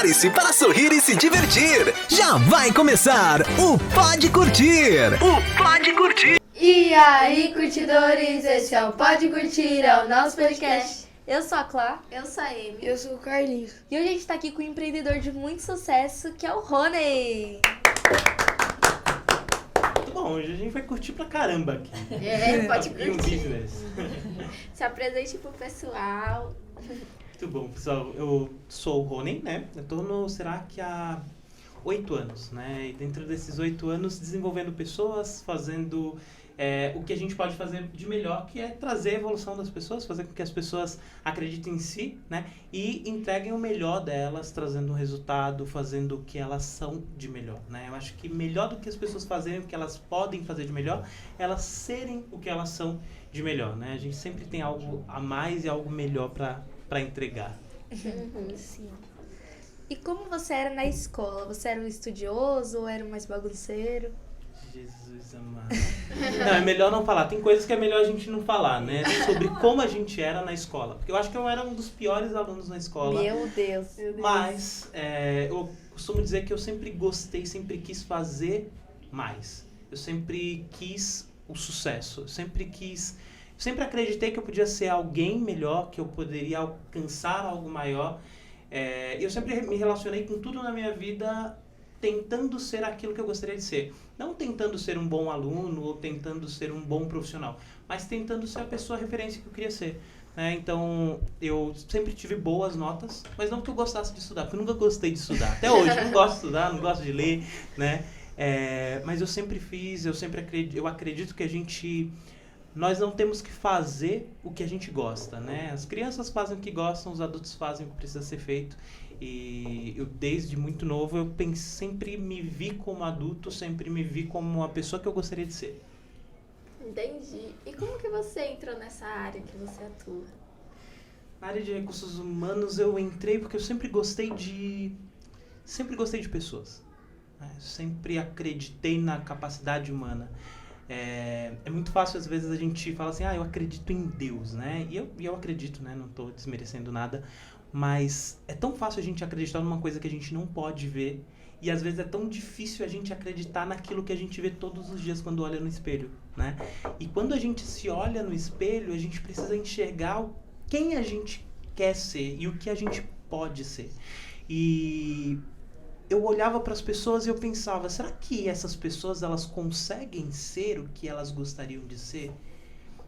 Prepare-se para sorrir e se divertir. Já vai começar o Pode Curtir. O Pode Curtir. E aí, curtidores, esse é o Pode Curtir, é o nosso podcast. Eu sou a Clá. Eu sou a Amy. Eu sou o Carlinhos. E hoje a gente tá aqui com um empreendedor de muito sucesso, que é o Rony. Muito bom, hoje a gente vai curtir pra caramba aqui. Pode Abrir um curtir. business. Se apresente pro pessoal. Muito bom, pessoal. Eu sou o Rony, né? Eu tô no Serac há 8 anos, né? E dentro desses 8 anos, desenvolvendo pessoas, fazendo o que a gente pode fazer de melhor, que é trazer a evolução das pessoas, fazer com que as pessoas acreditem em si, né? E entreguem o melhor delas, trazendo um resultado, fazendo o que elas são de melhor, né? Eu acho que melhor do que as pessoas fazerem o que elas podem fazer de melhor, elas serem o que elas são de melhor, né? A gente sempre tem algo a mais e algo melhor para entregar. Sim. E como você era na escola? Você era um estudioso ou era um mais bagunceiro? Jesus amado. Não, é melhor não falar. Tem coisas que é melhor a gente não falar, né? Sobre como a gente era na escola. Porque eu acho que eu era um dos piores alunos na escola. Meu Deus. Mas eu costumo dizer que eu sempre gostei, sempre quis fazer mais. Eu sempre quis o sucesso. Eu sempre acreditei que eu podia ser alguém melhor, que eu poderia alcançar algo maior. Eu sempre me relacionei com tudo na minha vida tentando ser aquilo que eu gostaria de ser. Não tentando ser um bom aluno ou tentando ser um bom profissional, mas tentando ser a pessoa referência que eu queria ser. Então, eu sempre tive boas notas, mas não que eu gostasse de estudar, porque eu nunca gostei de estudar. Até hoje, não gosto de estudar, não gosto de ler, né? Mas eu sempre fiz, eu acredito que nós não temos que fazer o que a gente gosta, né? As crianças fazem o que gostam, os adultos fazem o que precisa ser feito. E eu, desde muito novo, sempre me vi como adulto, sempre me vi como a pessoa que eu gostaria de ser. Entendi. E como que você entrou nessa área que você atua? Na área de recursos humanos eu entrei porque eu sempre gostei de pessoas. Né? Sempre acreditei na capacidade humana. É muito fácil, às vezes, a gente fala assim, eu acredito em Deus, né? E eu acredito, né? Não estou desmerecendo nada. Mas é tão fácil a gente acreditar numa coisa que a gente não pode ver. E, às vezes, é tão difícil a gente acreditar naquilo que a gente vê todos os dias quando olha no espelho, né? E quando a gente se olha no espelho, a gente precisa enxergar quem a gente quer ser e o que a gente pode ser. E eu olhava para as pessoas e eu pensava, será que essas pessoas elas conseguem ser o que elas gostariam de ser?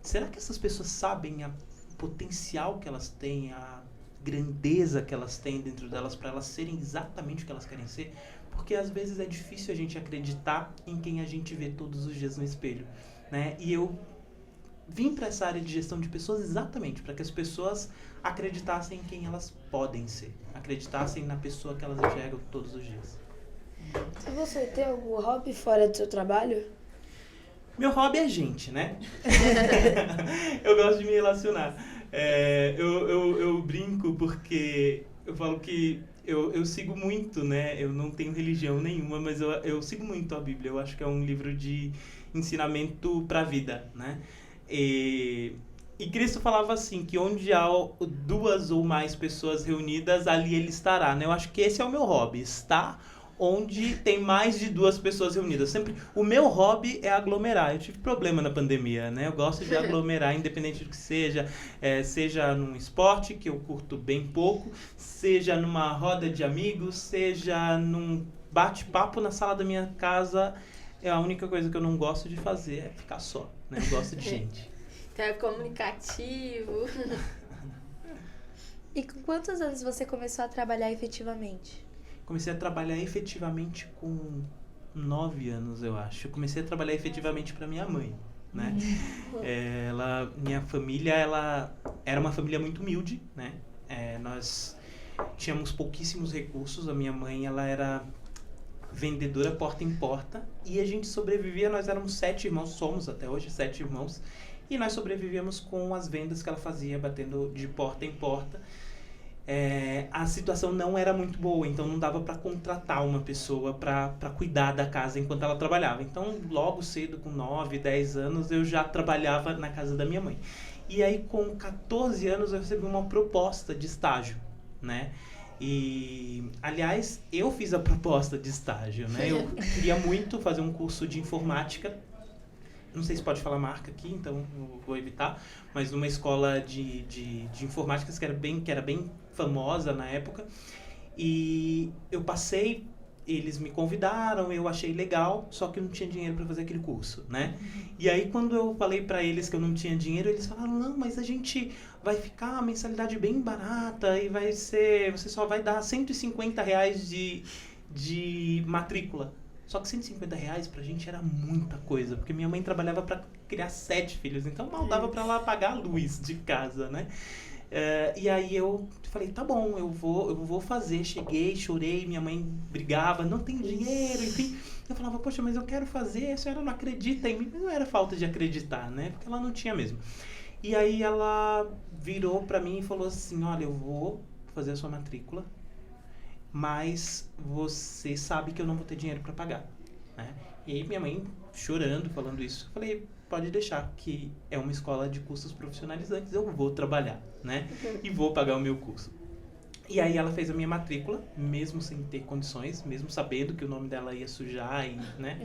Será que essas pessoas sabem o potencial que elas têm, a grandeza que elas têm dentro delas para elas serem exatamente o que elas querem ser? Porque às vezes é difícil a gente acreditar em quem a gente vê todos os dias no espelho, né? E eu vim para essa área de gestão de pessoas exatamente para que as pessoas acreditassem em quem elas podem ser, acreditassem na pessoa que elas enxergam todos os dias. E você tem algum hobby fora do seu trabalho? Meu hobby é gente, né? Eu gosto de me relacionar. Eu brinco porque eu falo que eu sigo muito, né? Eu não tenho religião nenhuma, mas eu sigo muito a Bíblia. Eu acho que é um livro de ensinamento para a vida, né? E Cristo falava assim, que onde há 2 ou mais pessoas reunidas, ali ele estará, né? Eu acho que esse é o meu hobby, estar onde tem mais de 2 pessoas reunidas. O meu hobby é aglomerar. Eu tive problema na pandemia, né? Eu gosto de aglomerar, independente do que seja. Seja num esporte, que eu curto bem pouco, seja numa roda de amigos, seja num bate-papo na sala da minha casa. A única coisa que eu não gosto de fazer é ficar só, né? Eu gosto de gente. Então é comunicativo. E com quantos anos você começou a trabalhar efetivamente? Comecei a trabalhar efetivamente com 9 anos, eu acho. Eu comecei a trabalhar efetivamente para minha mãe, né? Minha família, ela era uma família muito humilde, né? Nós tínhamos pouquíssimos recursos. A minha mãe, ela era vendedora porta em porta e a gente sobrevivia. Nós éramos 7 irmãos, somos até hoje 7 irmãos, e nós sobrevivíamos com as vendas que ela fazia, batendo de porta em porta. A situação não era muito boa, então não dava para contratar uma pessoa para cuidar da casa enquanto ela trabalhava. Então, logo cedo, com 9, 10 anos, eu já trabalhava na casa da minha mãe. E aí, com 14 anos, eu recebi uma proposta de estágio, né? E, aliás, eu fiz a proposta de estágio, né? Eu queria muito fazer um curso de informática. Não sei se pode falar marca aqui, então eu vou evitar. Mas numa escola de informática que era bem famosa na época. E eu passei, eles me convidaram, eu achei legal, só que eu não tinha dinheiro para fazer aquele curso, né? E aí quando eu falei para eles que eu não tinha dinheiro, eles falaram, não, mas a gente vai ficar a mensalidade bem barata e você só vai dar R$150 de matrícula. Só que R$150 pra gente era muita coisa, porque minha mãe trabalhava para criar 7 filhos, então mal dava para ela pagar a luz de casa, né? E aí eu falei, tá bom, eu vou fazer. Cheguei, chorei, minha mãe brigava, não tem dinheiro, enfim. Eu falava, poxa, mas eu quero fazer, a senhora não acredita em mim. Mas não era falta de acreditar, né? Porque ela não tinha mesmo. E aí ela virou pra mim e falou assim, olha, eu vou fazer a sua matrícula, mas você sabe que eu não vou ter dinheiro pra pagar, né? E aí minha mãe chorando, falando isso, eu falei, pode deixar, que é uma escola de cursos profissionalizantes, eu vou trabalhar, né? E vou pagar o meu curso. E aí ela fez a minha matrícula, mesmo sem ter condições, mesmo sabendo que o nome dela ia sujar, né?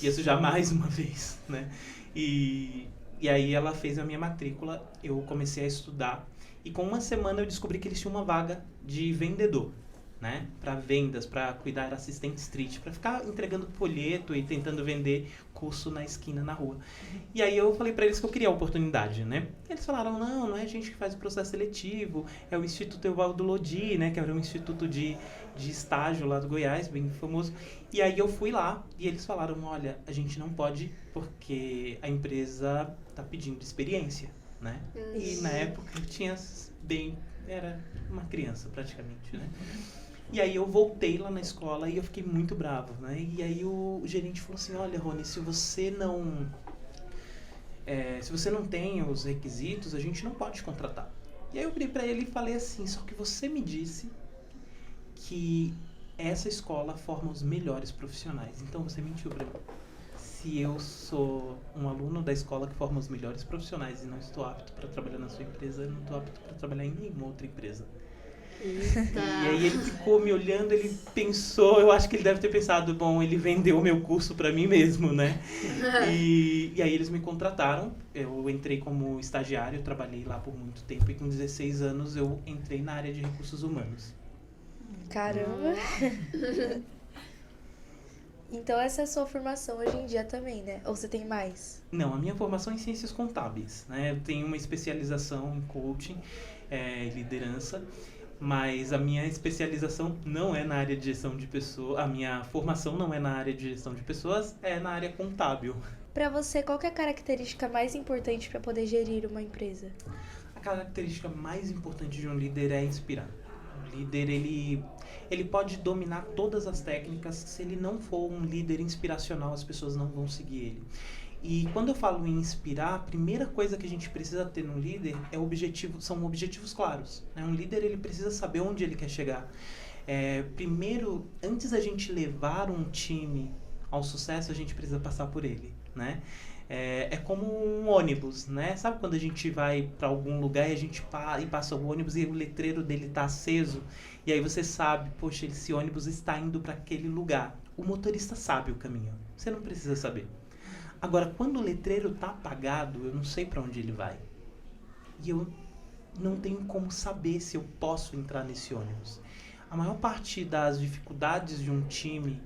Ia sujar mais uma vez, né? E aí ela fez a minha matrícula, eu comecei a estudar, e com uma semana eu descobri que eles tinham uma vaga de vendedor, né, para vendas, para cuidar assistente street, para ficar entregando folheto e tentando vender curso na esquina, na rua. E aí eu falei para eles que eu queria a oportunidade, né? Eles falaram, não é a gente que faz o processo seletivo, é o Instituto Evaldo Lodi, né, que era um instituto de estágio lá do Goiás, bem famoso. E aí eu fui lá e eles falaram, olha, a gente não pode porque a empresa tá pedindo experiência, né? E na época eu tinha era uma criança praticamente, né? E aí eu voltei lá na escola e eu fiquei muito bravo, né? E aí o gerente falou assim, olha, Rony, se você não tem os requisitos, a gente não pode te contratar. E aí eu virei pra ele e falei assim, só que você me disse que essa escola forma os melhores profissionais. Então você mentiu pra mim. Se eu sou um aluno da escola que forma os melhores profissionais e não estou apto para trabalhar na sua empresa, eu não estou apto para trabalhar em nenhuma outra empresa. Eita. E aí ele ficou me olhando, ele pensou, eu acho que ele deve ter pensado, bom, ele vendeu o meu curso para mim mesmo, né? E aí eles me contrataram, eu entrei como estagiário, trabalhei lá por muito tempo e com 16 anos eu entrei na área de recursos humanos. Caramba! Então essa é a sua formação hoje em dia também, né? Ou você tem mais? Não, a minha formação é em ciências contábeis, né? Eu tenho uma especialização em coaching, liderança, mas a minha especialização não é na área de gestão de pessoas, a minha formação não é na área de gestão de pessoas, é na área contábil. Pra você, qual que é a característica mais importante para poder gerir uma empresa? A característica mais importante de um líder é inspirar. O líder, ele pode dominar todas as técnicas, se ele não for um líder inspiracional, as pessoas não vão seguir ele. E quando eu falo em inspirar, a primeira coisa que a gente precisa ter num líder são objetivos claros, né? Um líder, ele precisa saber onde ele quer chegar. Primeiro, antes da gente levar um time ao sucesso, a gente precisa passar por ele, né? É como um ônibus, né? Sabe quando a gente vai para algum lugar e a gente passa o ônibus e o letreiro dele está aceso? E aí você sabe, poxa, esse ônibus está indo para aquele lugar. O motorista sabe o caminho, você não precisa saber. Agora, quando o letreiro está apagado, eu não sei para onde ele vai. E eu não tenho como saber se eu posso entrar nesse ônibus. A maior parte das dificuldades de um time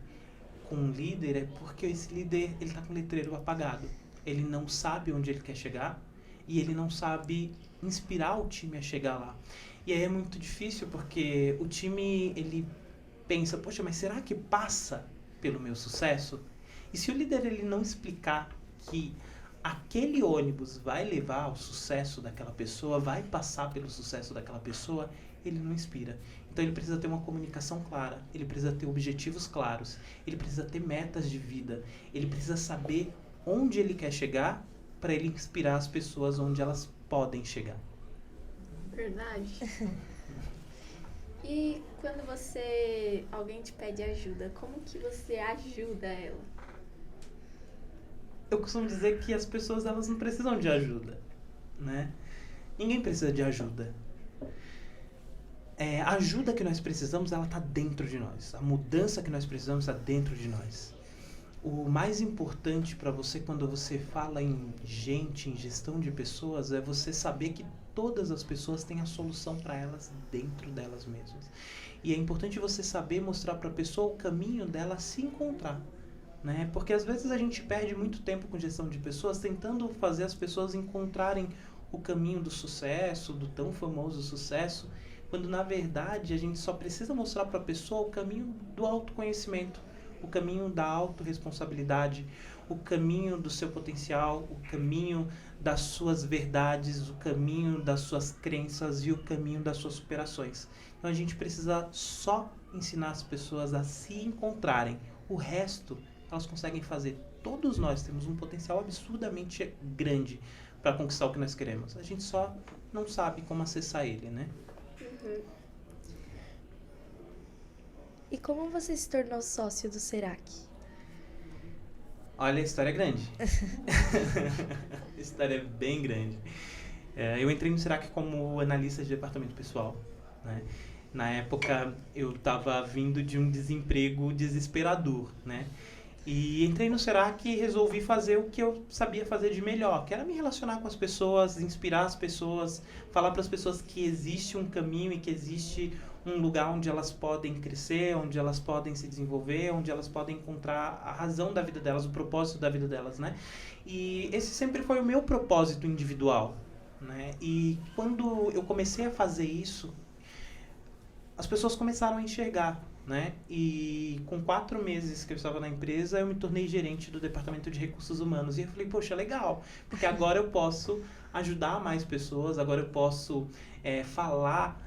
com um líder é porque esse líder está com o letreiro apagado. Ele não sabe onde ele quer chegar e ele não sabe inspirar o time a chegar lá. E aí é muito difícil porque o time, ele pensa, poxa, mas será que passa pelo meu sucesso? E se o líder ele não explicar que aquele ônibus vai levar ao sucesso daquela pessoa, vai passar pelo sucesso daquela pessoa, ele não inspira. Então ele precisa ter uma comunicação clara, ele precisa ter objetivos claros, ele precisa ter metas de vida, ele precisa saber onde ele quer chegar para ele inspirar as pessoas onde elas podem chegar. Verdade. E quando alguém te pede ajuda, como que você ajuda ela? Eu costumo dizer que as pessoas, elas não precisam de ajuda, né? Ninguém precisa de ajuda. a ajuda que nós precisamos, ela está dentro de nós. A mudança que nós precisamos está dentro de nós. O mais importante para você quando você fala em gente, em gestão de pessoas, é você saber que todas as pessoas têm a solução para elas dentro delas mesmas. E é importante você saber mostrar para a pessoa o caminho dela se encontrar, né? Porque às vezes a gente perde muito tempo com gestão de pessoas tentando fazer as pessoas encontrarem o caminho do sucesso, do tão famoso sucesso, quando na verdade a gente só precisa mostrar para a pessoa o caminho do autoconhecimento, o caminho da autorresponsabilidade, o caminho do seu potencial, o caminho das suas verdades, o caminho das suas crenças e o caminho das suas superações. Então a gente precisa só ensinar as pessoas a se encontrarem. O resto elas conseguem fazer. Todos nós temos um potencial absurdamente grande para conquistar o que nós queremos. A gente só não sabe como acessar ele, né? E como você se tornou sócio do Serac? Olha, a história é grande. A história é bem grande. Eu entrei no Serac como analista de departamento pessoal, né? Na época, eu estava vindo de um desemprego desesperador, né? E entrei no Serac e resolvi fazer o que eu sabia fazer de melhor, que era me relacionar com as pessoas, inspirar as pessoas, falar para as pessoas que existe um caminho e que existe um lugar onde elas podem crescer, onde elas podem se desenvolver, onde elas podem encontrar a razão da vida delas, o propósito da vida delas, né? E esse sempre foi o meu propósito individual, né? E quando eu comecei a fazer isso, as pessoas começaram a enxergar, né? E com 4 meses que eu estava na empresa, eu me tornei gerente do departamento de recursos humanos. E eu falei, poxa, legal, porque agora eu posso ajudar mais pessoas, agora eu posso falar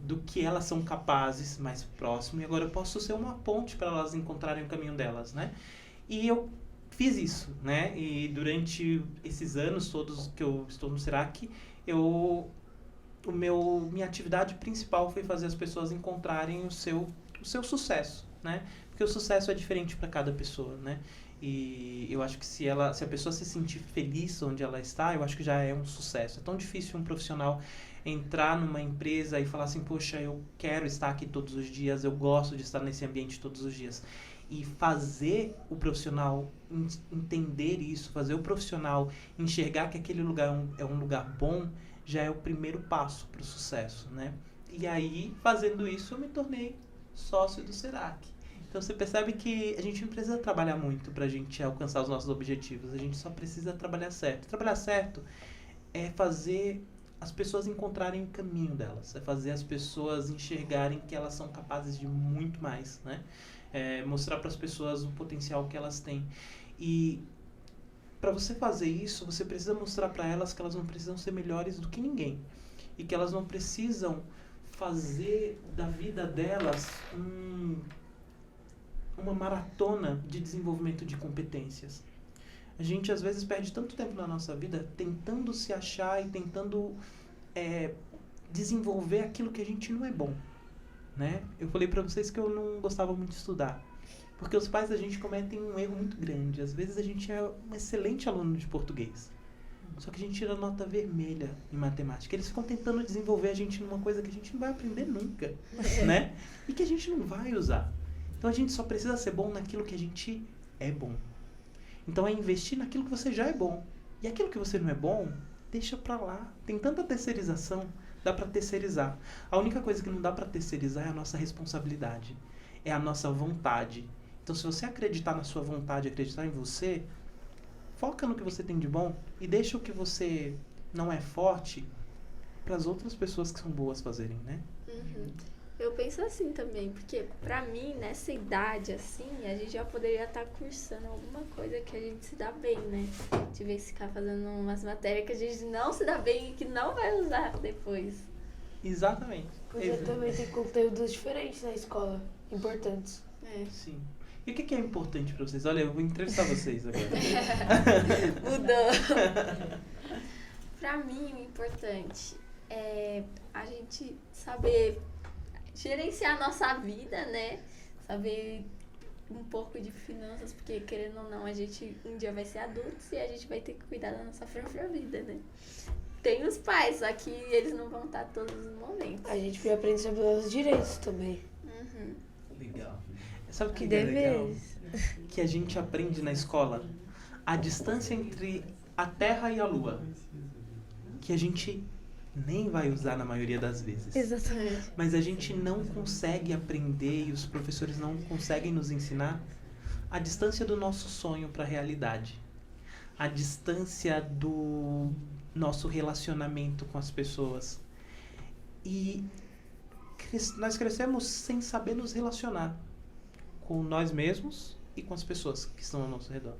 do que elas são capazes mais próximo, e agora eu posso ser uma ponte para elas encontrarem o caminho delas, né? E eu fiz isso, né? E durante esses anos todos que eu estou no Serac, minha atividade principal foi fazer as pessoas encontrarem o seu sucesso, né? Porque o sucesso é diferente para cada pessoa, né? E eu acho que se a pessoa se sentir feliz onde ela está, eu acho que já é um sucesso. É tão difícil um profissional entrar numa empresa e falar assim, poxa, eu quero estar aqui todos os dias, eu gosto de estar nesse ambiente todos os dias. E fazer o profissional entender isso, fazer o profissional enxergar que aquele lugar é um lugar bom, já é o primeiro passo para o sucesso, né? E aí, fazendo isso, eu me tornei sócio do Serac. Então, você percebe que a gente não precisa trabalhar muito para a gente alcançar os nossos objetivos. A gente só precisa trabalhar certo. Trabalhar certo é fazer as pessoas encontrarem o caminho delas. É fazer as pessoas enxergarem que elas são capazes de muito mais, né? Mostrar para as pessoas o potencial que elas têm. E para você fazer isso, você precisa mostrar para elas que elas não precisam ser melhores do que ninguém. E que elas não precisam fazer da vida delas uma maratona de desenvolvimento de competências. A gente às vezes perde tanto tempo na nossa vida tentando se achar e tentando desenvolver aquilo que a gente não é bom, né? Eu falei para vocês que eu não gostava muito de estudar, porque os pais da gente cometem um erro muito grande. Às vezes a gente é um excelente aluno de português, só que a gente tira nota vermelha em matemática. Eles ficam tentando desenvolver a gente numa coisa que a gente não vai aprender nunca, né? E que a gente não vai usar. Então a gente só precisa ser bom naquilo que a gente é bom. Então é investir naquilo que você já é bom. E aquilo que você não é bom, deixa pra lá. Tem tanta terceirização, dá pra terceirizar. A única coisa que não dá pra terceirizar é a nossa responsabilidade. É a nossa vontade. Então se você acreditar na sua vontade, acreditar em você, foca no que você tem de bom e deixa o que você não é forte para as outras pessoas que são boas fazerem, né? Eu penso assim também, porque pra mim, nessa idade assim, a gente já poderia estar cursando alguma coisa que a gente se dá bem, né? De vez em ficar fazendo umas matérias que a gente não se dá bem e que não vai usar depois. Exatamente. Podia também ter conteúdos diferentes na escola, importantes. Sim. E o que é importante pra vocês? Olha, eu vou entrevistar vocês agora. Mudou. Pra mim, o importante é a gente saber gerenciar a nossa vida, né? Saber um pouco de finanças, porque querendo ou não, a gente um dia vai ser adultos e a gente vai ter que cuidar da nossa própria vida, né? tem os pais, só que eles não vão estar todos os momentos. A gente aprende sobre os direitos também. Uhum. Legal. Sabe o que é legal? Deveres. Que a gente aprende na escola? A distância entre a Terra e a Lua. Que a gente nem vai usar na maioria das vezes. Exatamente. Mas a gente não consegue aprender e os professores não conseguem nos ensinar a distância do nosso sonho para a realidade. A distância do nosso relacionamento com as pessoas. E nós crescemos sem saber nos relacionar com nós mesmos e com as pessoas que estão ao nosso redor.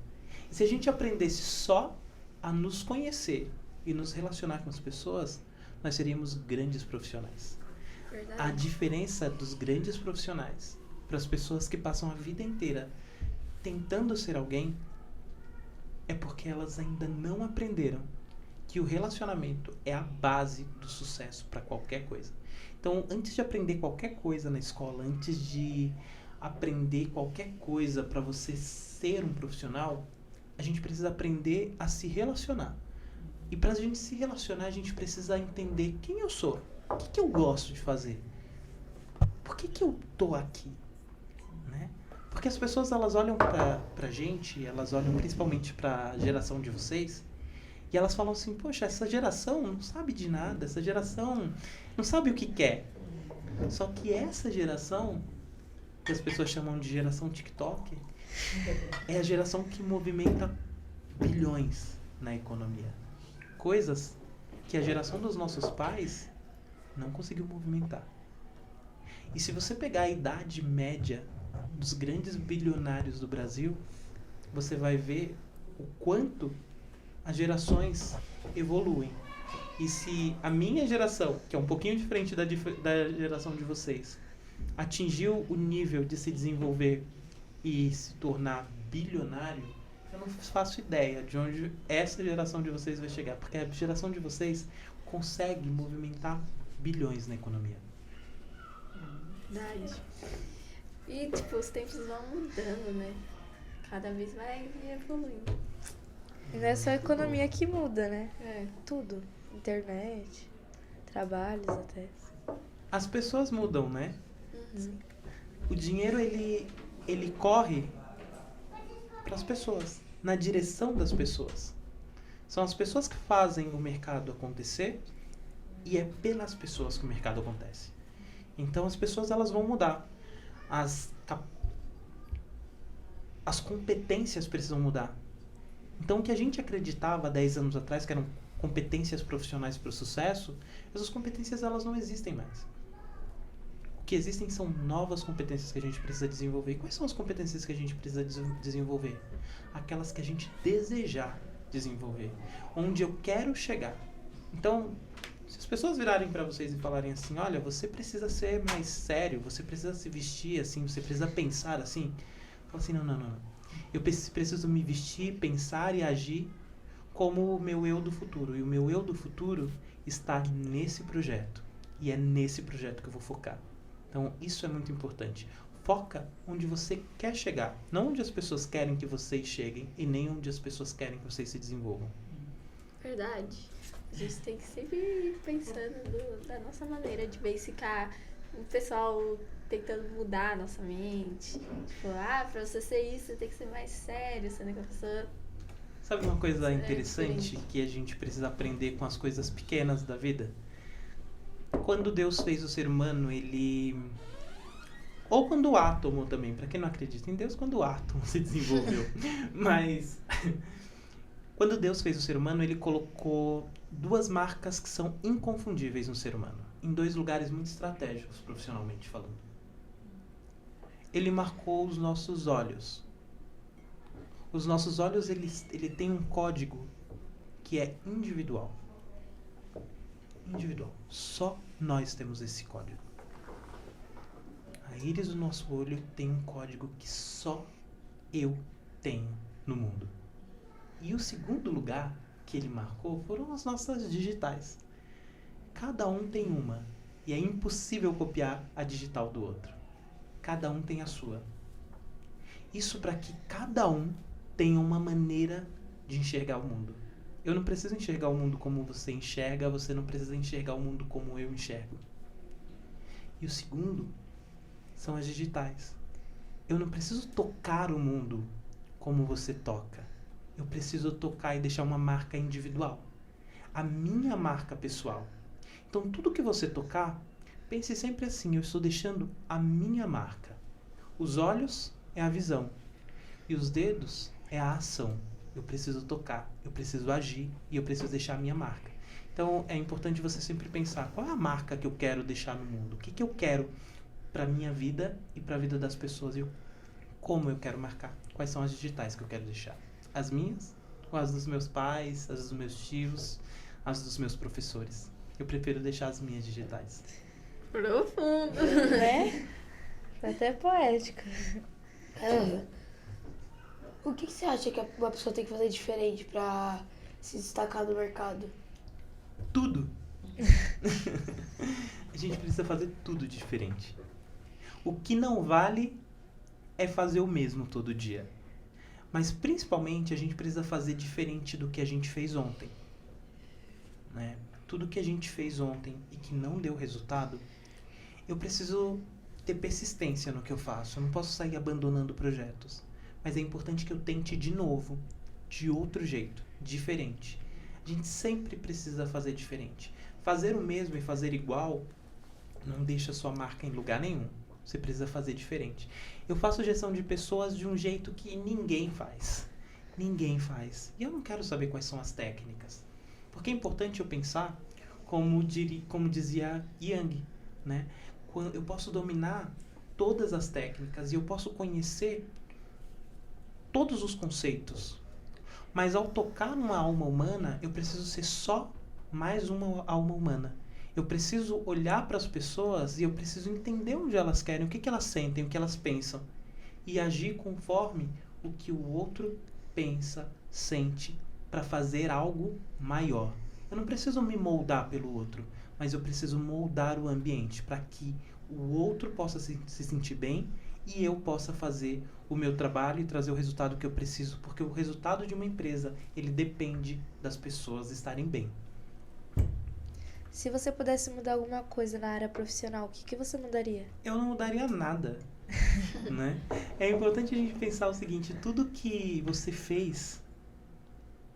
E se a gente aprendesse só a nos conhecer e nos relacionar com as pessoas, nós seríamos grandes profissionais. Verdade. A diferença dos grandes profissionais para as pessoas que passam a vida inteira tentando ser alguém é porque elas ainda não aprenderam que o relacionamento é a base do sucesso para qualquer coisa. Então, antes de aprender qualquer coisa na escola, antes de aprender qualquer coisa para você ser um profissional, a gente precisa aprender a se relacionar. E para a gente se relacionar, a gente precisa entender quem eu sou, o que eu gosto de fazer, por que eu tô aqui, né? Porque as pessoas, elas olham pra gente, elas olham principalmente pra geração de vocês, e elas falam assim, poxa, essa geração não sabe de nada, essa geração não sabe o que quer. Só que essa geração, que as pessoas chamam de geração TikTok, é a geração que movimenta bilhões na economia. Coisas que a geração dos nossos pais não conseguiu movimentar. E se você pegar a idade média dos grandes bilionários do Brasil, você vai ver o quanto as gerações evoluem. E se a minha geração, que é um pouquinho diferente da geração de vocês, atingiu o nível de se desenvolver e se tornar bilionário, eu não faço ideia de onde essa geração de vocês vai chegar, porque a geração de vocês consegue movimentar bilhões na economia. Verdade. E, tipo, os tempos vão mudando, né? Cada vez vai evoluindo. E não é só a economia que muda, né? É. Tudo. Internet, trabalhos até. As pessoas mudam, né? O dinheiro, ele corre para as pessoas, na direção das pessoas. São as pessoas que fazem o mercado acontecer e é pelas pessoas que o mercado acontece. Então as pessoas, elas vão mudar. As competências precisam mudar. Então o que a gente acreditava 10 anos atrás que eram competências profissionais para o sucesso, essas competências, elas não existem mais. O que existem são novas competências que a gente precisa desenvolver. E quais são as competências que a gente precisa desenvolver? Aquelas que a gente desejar desenvolver. Onde eu quero chegar. Então, se as pessoas virarem para vocês e falarem assim, olha, você precisa ser mais sério, você precisa se vestir assim, você precisa pensar assim. Fala assim, não. Eu preciso me vestir, pensar e agir como o meu eu do futuro. E o meu eu do futuro está nesse projeto. E é nesse projeto que eu vou focar. Então, isso é muito importante. Foca onde você quer chegar. Não onde as pessoas querem que vocês cheguem e nem onde as pessoas querem que vocês se desenvolvam. Verdade. A gente tem que sempre ir pensando da nossa maneira de ficar o pessoal tentando mudar a nossa mente. Tipo, pra você ser isso, você tem que ser mais sério, sendo que a pessoa... Sabe uma coisa interessante que a gente precisa aprender com as coisas pequenas da vida? Quando Deus fez o ser humano, ele... Ou quando o átomo também, para quem não acredita em Deus, quando o átomo se desenvolveu. Mas quando Deus fez o ser humano, ele colocou 2 marcas que são inconfundíveis no ser humano, em 2 lugares muito estratégicos, profissionalmente falando. Ele marcou os nossos olhos. Os nossos olhos, ele tem um código que é individual. Individual. Só nós temos esse código. A íris do nosso olho tem um código que só eu tenho no mundo. E o segundo lugar que ele marcou foram as nossas digitais. Cada um tem uma. E é impossível copiar a digital do outro. Cada um tem a sua. Isso para que cada um tenha uma maneira de enxergar o mundo. Eu não preciso enxergar o mundo como você enxerga, você não precisa enxergar o mundo como eu enxergo. E o segundo são as digitais. Eu não preciso tocar o mundo como você toca. Eu preciso tocar e deixar uma marca individual. A minha marca pessoal. Então, tudo que você tocar, pense sempre assim, eu estou deixando a minha marca. Os olhos é a visão. E os dedos é a ação. Eu preciso tocar, eu preciso agir e eu preciso deixar a minha marca. Então, é importante você sempre pensar, qual é a marca que eu quero deixar no mundo? O que eu quero para a minha vida e para a vida das pessoas? E como eu quero marcar? Quais são as digitais que eu quero deixar? As minhas? Ou as dos meus pais, as dos meus tios, as dos meus professores? Eu prefiro deixar as minhas digitais. Profundo. Né? Foi até poético. O que você acha que uma pessoa tem que fazer diferente pra se destacar no mercado? Tudo. A gente precisa fazer tudo diferente. O que não vale é fazer o mesmo todo dia. Mas principalmente a gente precisa fazer diferente do que a gente fez ontem. Né? Tudo que a gente fez ontem e que não deu resultado, eu preciso ter persistência no que eu faço. Eu não posso sair abandonando projetos. Mas é importante que eu tente de novo, de outro jeito, diferente. A gente sempre precisa fazer diferente. Fazer o mesmo e fazer igual não deixa sua marca em lugar nenhum. Você precisa fazer diferente. Eu faço gestão de pessoas de um jeito que ninguém faz. Ninguém faz. E eu não quero saber quais são as técnicas. Porque é importante eu pensar como dizia Yang, né? Eu posso dominar todas as técnicas e eu posso conhecer todos os conceitos. Mas ao tocar numa alma humana, eu preciso ser só mais uma alma humana. Eu preciso olhar para as pessoas e eu preciso entender onde elas querem, o que elas sentem, o que elas pensam. E agir conforme o que o outro pensa, sente, para fazer algo maior. Eu não preciso me moldar pelo outro, mas eu preciso moldar o ambiente para que o outro possa se sentir bem e eu possa fazer o meu trabalho e trazer o resultado que eu preciso, porque o resultado de uma empresa, ele depende das pessoas estarem bem. Se você pudesse mudar alguma coisa na área profissional, o que você mudaria? Eu não mudaria nada, né? É importante a gente pensar o seguinte, tudo que você fez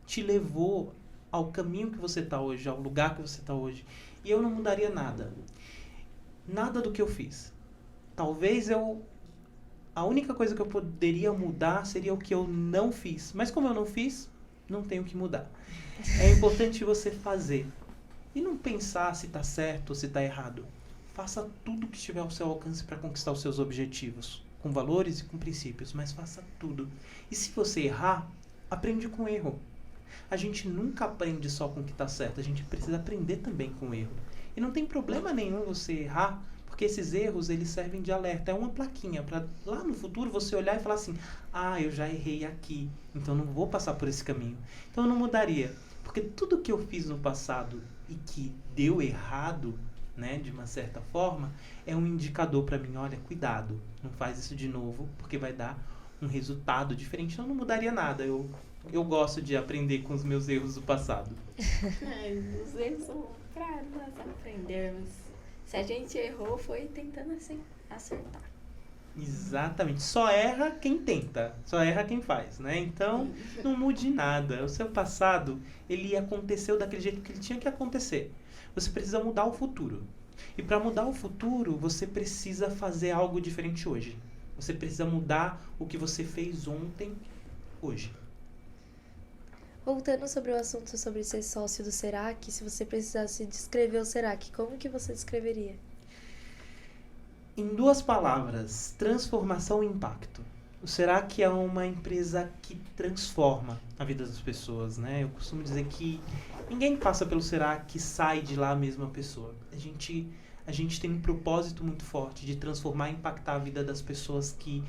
te levou ao caminho que você está hoje, ao lugar que você está hoje. E eu não mudaria nada. Nada do que eu fiz. Talvez a única coisa que eu poderia mudar seria o que eu não fiz. Mas como eu não fiz, não tenho que mudar. É importante você fazer. E não pensar se está certo ou se está errado. Faça tudo que estiver ao seu alcance para conquistar os seus objetivos. Com valores e com princípios. Mas faça tudo. E se você errar, aprende com o erro. A gente nunca aprende só com o que está certo. A gente precisa aprender também com o erro. E não tem problema nenhum você errar, porque esses erros, eles servem de alerta. É uma plaquinha para lá no futuro você olhar e falar assim, eu já errei aqui, então não vou passar por esse caminho. Então eu não mudaria, porque tudo que eu fiz no passado e que deu errado, né, de uma certa forma, é um indicador para mim, olha, cuidado, não faz isso de novo, porque vai dar um resultado diferente. Então eu não mudaria nada, eu gosto de aprender com os meus erros do passado. Os erros são pra nós aprendermos. Se a gente errou, foi tentando acertar. Exatamente. Só erra quem tenta. Só erra quem faz, né? Então, não mude nada. O seu passado, ele aconteceu daquele jeito que ele tinha que acontecer. Você precisa mudar o futuro. E para mudar o futuro, você precisa fazer algo diferente hoje. Você precisa mudar o que você fez ontem, hoje. Voltando sobre o assunto sobre ser sócio do Serac, se você precisasse descrever o Serac, como que você descreveria? Em 2 palavras, transformação e impacto. O Serac é uma empresa que transforma a vida das pessoas, né? Eu costumo dizer que ninguém que passa pelo Serac sai de lá a mesma pessoa. A gente tem um propósito muito forte de transformar e impactar a vida das pessoas que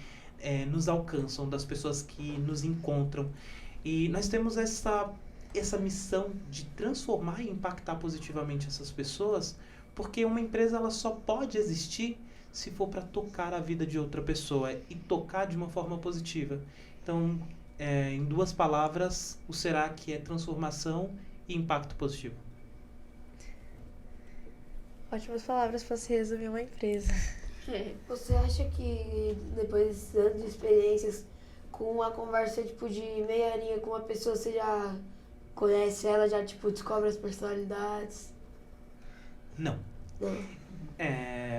nos alcançam, das pessoas que nos encontram. E nós temos essa missão de transformar e impactar positivamente essas pessoas, porque uma empresa ela só pode existir se for para tocar a vida de outra pessoa e tocar de uma forma positiva. Então, em 2 palavras, o será que é transformação e impacto positivo. Ótimas palavras para se resumir uma empresa. Você acha que depois desses anos de experiências, com uma conversa tipo de meia horinha com uma pessoa, você já conhece ela, já tipo descobre as personalidades? Não. Não.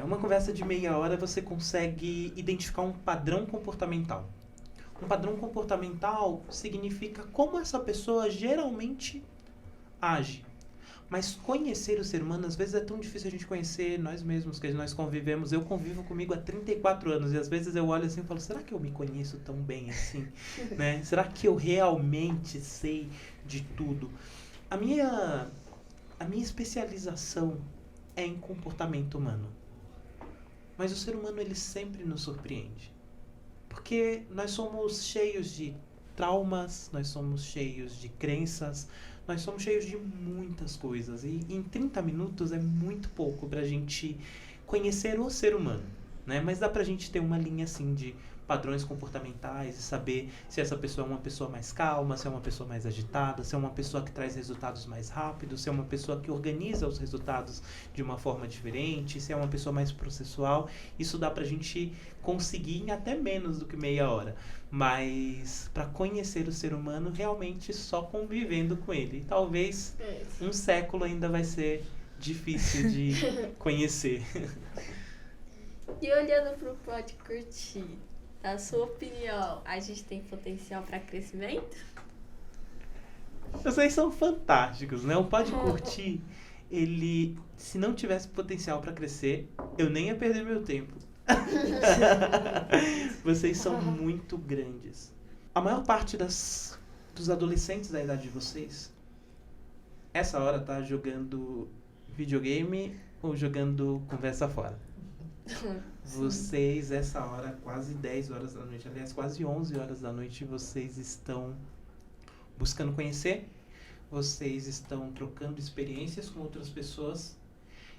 Uma conversa de meia hora você consegue identificar um padrão comportamental. Um padrão comportamental significa como essa pessoa geralmente age. Mas conhecer o ser humano, às vezes é tão difícil a gente conhecer nós mesmos, que nós convivemos. Eu convivo comigo há 34 anos e às vezes eu olho assim e falo, será que eu me conheço tão bem assim? Né? Será que eu realmente sei de tudo? A minha especialização é em comportamento humano. Mas o ser humano, ele sempre nos surpreende. Porque nós somos cheios de traumas, nós somos cheios de crenças, nós somos cheios de muitas coisas. E em 30 minutos é muito pouco pra gente conhecer o ser humano, né? Mas dá pra gente ter uma linha assim de padrões comportamentais e saber se essa pessoa é uma pessoa mais calma, se é uma pessoa mais agitada, se é uma pessoa que traz resultados mais rápidos, se é uma pessoa que organiza os resultados de uma forma diferente, se é uma pessoa mais processual. Isso dá pra gente conseguir em até menos do que meia hora. Mas para conhecer o ser humano, realmente só convivendo com ele. E talvez um século ainda vai ser difícil de conhecer. E olhando pro Pode Curtir, na sua opinião, a gente tem potencial para crescimento? Vocês são fantásticos, né? O Pode Curtir, ele, se não tivesse potencial para crescer, eu nem ia perder meu tempo. Vocês são muito grandes. A maior parte dos adolescentes da idade de vocês, essa hora tá jogando videogame ou jogando conversa fora. Vocês, essa hora, quase 10 horas da noite, aliás, quase 11 horas da noite, vocês estão buscando conhecer, vocês estão trocando experiências com outras pessoas.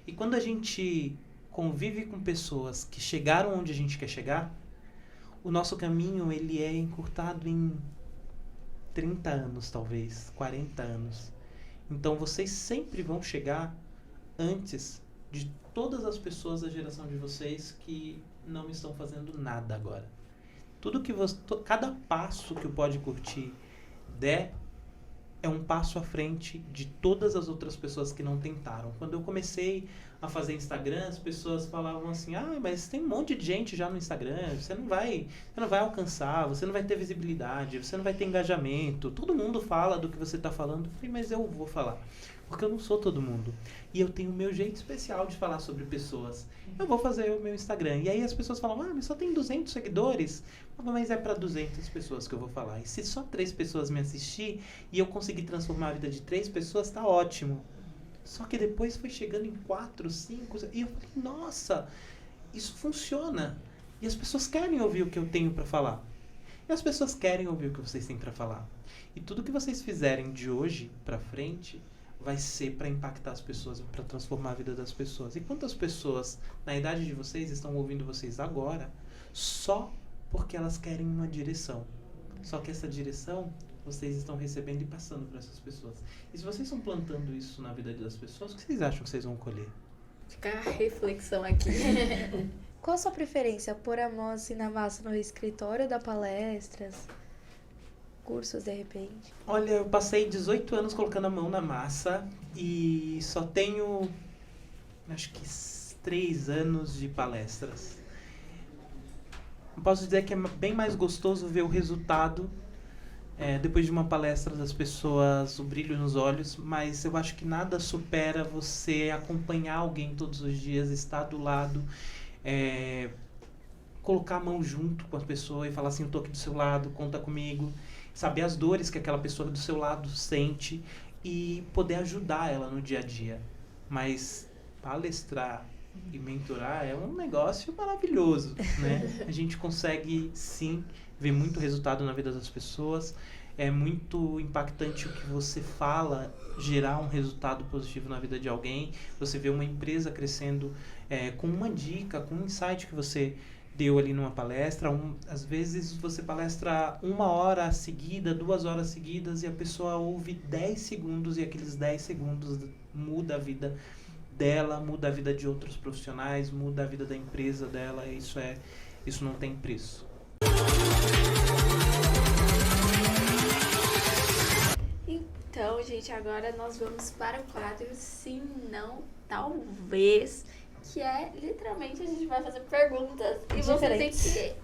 E quando a gente convive com pessoas que chegaram onde a gente quer chegar, o nosso caminho, ele é encurtado em 30 anos, talvez, 40 anos. Então, vocês sempre vão chegar antes de todas as pessoas da geração de vocês que não estão fazendo nada agora. Cada passo que o Pode Curtir der é um passo à frente de todas as outras pessoas que não tentaram. Quando eu comecei a fazer Instagram, as pessoas falavam assim, mas tem um monte de gente já no Instagram, você não vai alcançar, você não vai ter visibilidade, você não vai ter engajamento, todo mundo fala do que você está falando. Eu falei, mas eu vou falar, porque eu não sou todo mundo. E eu tenho o meu jeito especial de falar sobre pessoas. Eu vou fazer o meu Instagram. E aí as pessoas falam, mas só tem 200 seguidores. Mas é para 200 pessoas que eu vou falar. E se só 3 pessoas me assistir e eu conseguir transformar a vida de 3 pessoas, tá ótimo. Só que depois foi chegando em 4, 5, e eu falei, nossa, isso funciona. E as pessoas querem ouvir o que eu tenho para falar. E as pessoas querem ouvir o que vocês têm para falar. E tudo que vocês fizerem de hoje para frente vai ser para impactar as pessoas, para transformar a vida das pessoas. E quantas pessoas na idade de vocês estão ouvindo vocês agora só porque elas querem uma direção? Só que essa direção vocês estão recebendo e passando para essas pessoas. E se vocês estão plantando isso na vida das pessoas, o que vocês acham que vocês vão colher? Fica a reflexão aqui. Qual a sua preferência? Pôr a mão assim na massa no escritório, dar palestras, cursos de repente? Olha, eu passei 18 anos colocando a mão na massa e só tenho, acho que 3 anos de palestras. Eu posso dizer que é bem mais gostoso ver o resultado depois de uma palestra das pessoas, o brilho nos olhos, mas eu acho que nada supera você acompanhar alguém todos os dias, estar do lado, colocar a mão junto com a pessoa e falar assim, eu tô aqui do seu lado, conta comigo, saber as dores que aquela pessoa do seu lado sente e poder ajudar ela no dia a dia. Mas palestrar e mentorar é um negócio maravilhoso, né? A gente consegue, sim, ver muito resultado na vida das pessoas. É muito impactante o que você fala gerar um resultado positivo na vida de alguém. Você vê uma empresa crescendo com uma dica, com um insight que você deu ali numa palestra. Às vezes você palestra 1 hora seguida, 2 horas seguidas, e a pessoa ouve 10 segundos, e aqueles 10 segundos muda a vida dela, muda a vida de outros profissionais, muda a vida da empresa dela. Isso não tem preço. Então, gente, agora nós vamos para o quadro Sim, Não, Talvez, que é literalmente a gente vai fazer perguntas e você tem que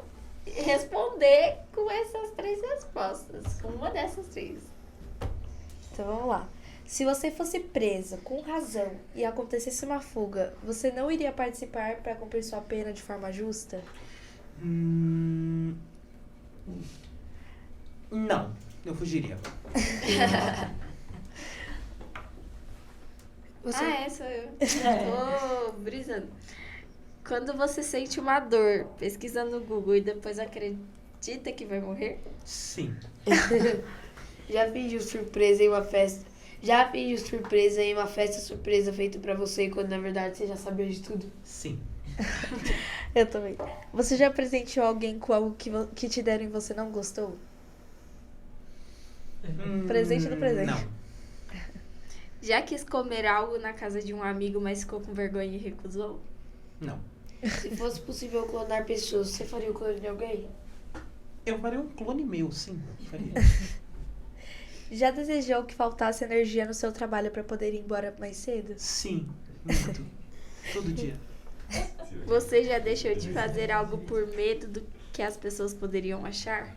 responder com essas 3 respostas, com uma dessas 3. Então vamos lá. Se você fosse presa com razão e acontecesse uma fuga, você não iria participar para cumprir sua pena de forma justa? Não, eu fugiria. Sou eu. Tô brisando. Quando você sente uma dor, pesquisa no Google e depois acredita que vai morrer? Sim. Já fingiu surpresa em uma festa? Já fingiu surpresa em uma festa surpresa feita pra você, quando na verdade você já sabia de tudo? Sim. Eu também. Você já presenteou alguém com algo que te deram e você não gostou? Presente do presente. Não. Já quis comer algo na casa de um amigo, mas ficou com vergonha e recusou? Não. Se fosse possível clonar pessoas, você faria o clone de alguém? Eu faria um clone meu, sim. Faria. Já desejou que faltasse energia no seu trabalho para poder ir embora mais cedo? Sim, muito. Todo dia. Você já deixou de fazer algo por medo do que as pessoas poderiam achar?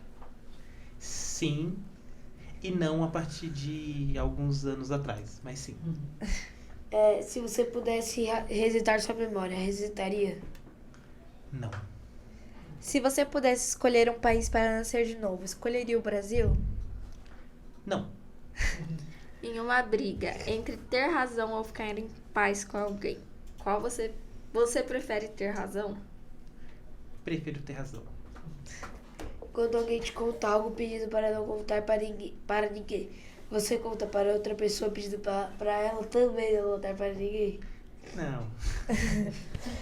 Sim, e não a partir de alguns anos atrás, mas sim. Se você pudesse resetar sua memória, resetaria? Não. Se você pudesse escolher um país para nascer de novo, escolheria o Brasil? Não. Em uma briga entre ter razão ou ficar em paz com alguém, qual você prefere ter razão? Prefiro ter razão. Quando alguém te conta algo pedindo para não contar para ninguém, você conta para outra pessoa pedindo para ela também não contar para ninguém? Não.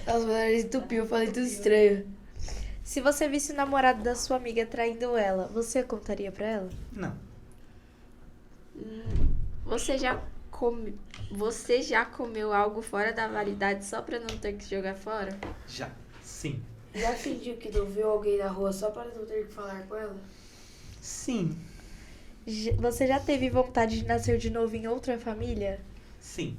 As mulheres entupiu, eu falei tudo estranho. Se você visse o namorado da sua amiga traindo ela, você contaria pra ela? Não. Você já comeu algo fora da validade só pra não ter que jogar fora? Já. Sim. Já fingiu que não viu alguém na rua só para não ter que falar com ela? Sim. Você já teve vontade de nascer de novo em outra família? Sim.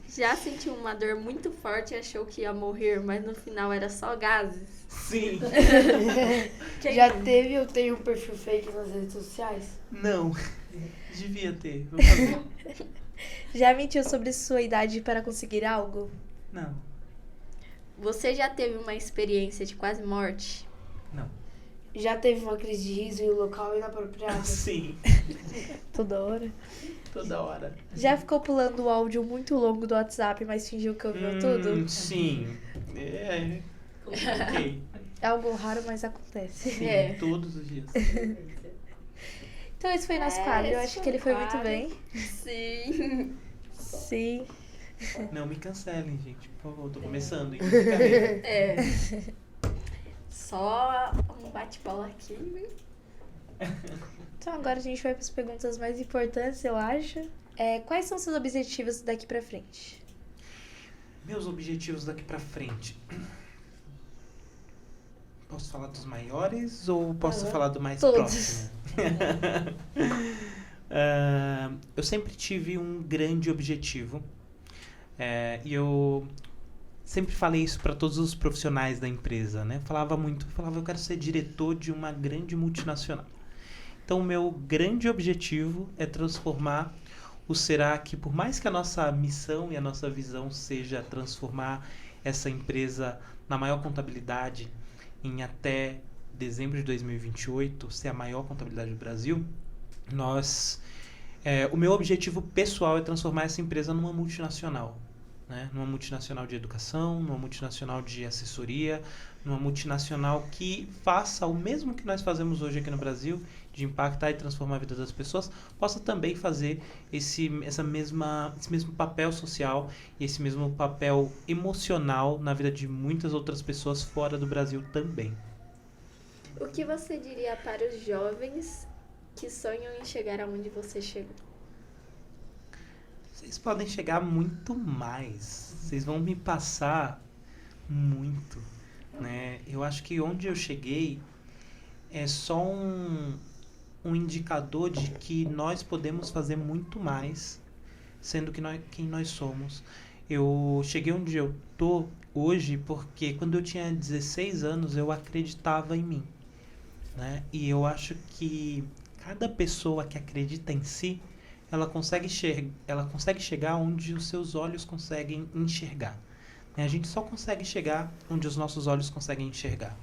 Já sentiu uma dor muito forte e achou que ia morrer, mas no final era só gases? Sim. Já teve ou tem um perfil fake nas redes sociais? Não. Devia ter. Vou fazer. Já mentiu sobre sua idade para conseguir algo? Não. Você já teve uma experiência de quase morte? Não. Já teve uma crise de riso em um local inapropriado? Sim. Toda hora. Toda hora. Já ficou pulando o áudio muito longo do WhatsApp, mas fingiu que ouviu tudo? Sim. Ok. É algo raro, mas acontece. Sim, todos os dias. Então esse foi nosso quadro. Eu acho que ele foi muito bem. Sim. Sim. Não me cancelem, gente. Por favor, tô começando. Início de carreira. Só um bate-bola aqui. Então agora a gente vai para as perguntas mais importantes, eu acho. Quais são seus objetivos daqui pra frente? Meus objetivos daqui pra frente. Posso falar dos maiores ou posso falar do mais Todos. próximo? Eu sempre tive um grande objetivo. E eu sempre falei isso para todos os profissionais da empresa, né? Falava, eu quero ser diretor de uma grande multinacional. Então, o meu grande objetivo é transformar o Serac, por mais que a nossa missão e a nossa visão seja transformar essa empresa na maior contabilidade em até dezembro de 2028, ser a maior contabilidade do Brasil, o meu objetivo pessoal é transformar essa empresa numa multinacional. Né? Numa multinacional de educação, numa multinacional de assessoria, numa multinacional que faça o mesmo que nós fazemos hoje aqui no Brasil de impactar e transformar a vida das pessoas, possa também fazer esse mesmo papel social e esse mesmo papel emocional na vida de muitas outras pessoas fora do Brasil também. O que você diria para os jovens que sonham em chegar aonde você chegou? Vocês podem chegar muito mais. Vocês vão me passar muito, né? Eu acho que onde eu cheguei é só um indicador de que nós podemos fazer muito mais, sendo quem nós somos. Eu cheguei onde eu tô hoje porque quando eu tinha 16 anos eu acreditava em mim, né? E eu acho que cada pessoa que acredita em si, ela consegue chegar onde os seus olhos conseguem enxergar. A gente só consegue chegar onde os nossos olhos conseguem enxergar.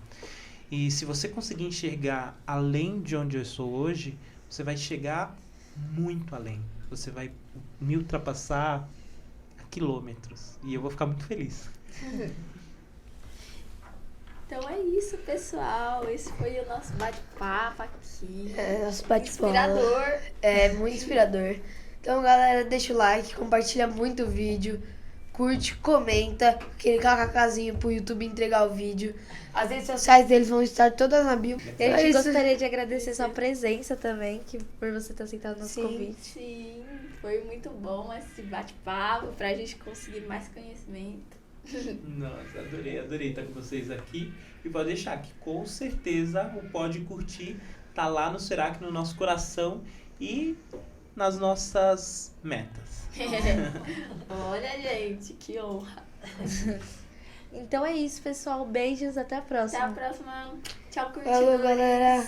E se você conseguir enxergar além de onde eu sou hoje, você vai chegar muito além. Você vai me ultrapassar a quilômetros. E eu vou ficar muito feliz. Então é isso, pessoal. Esse foi o nosso bate-papo aqui. Nosso bate-papo. Inspirador. É, muito inspirador. Então, galera, deixa o like, compartilha muito o vídeo, curte, comenta, aquele kkzinho pro YouTube entregar o vídeo. As redes sociais deles vão estar todas na bio. E a É gente isso. gostaria de agradecer sua presença também, que por você ter aceitado o nosso Sim. convite. Sim, foi muito bom esse bate-papo pra gente conseguir mais conhecimento. Nossa, adorei estar com vocês aqui. E pode deixar que com certeza o Pode Curtir tá lá no Serac, no nosso coração e nas nossas metas. Olha, gente, que honra. Então é isso, pessoal. Beijos, até a próxima. Até a próxima. Tchau, curtindo. Falou, galera.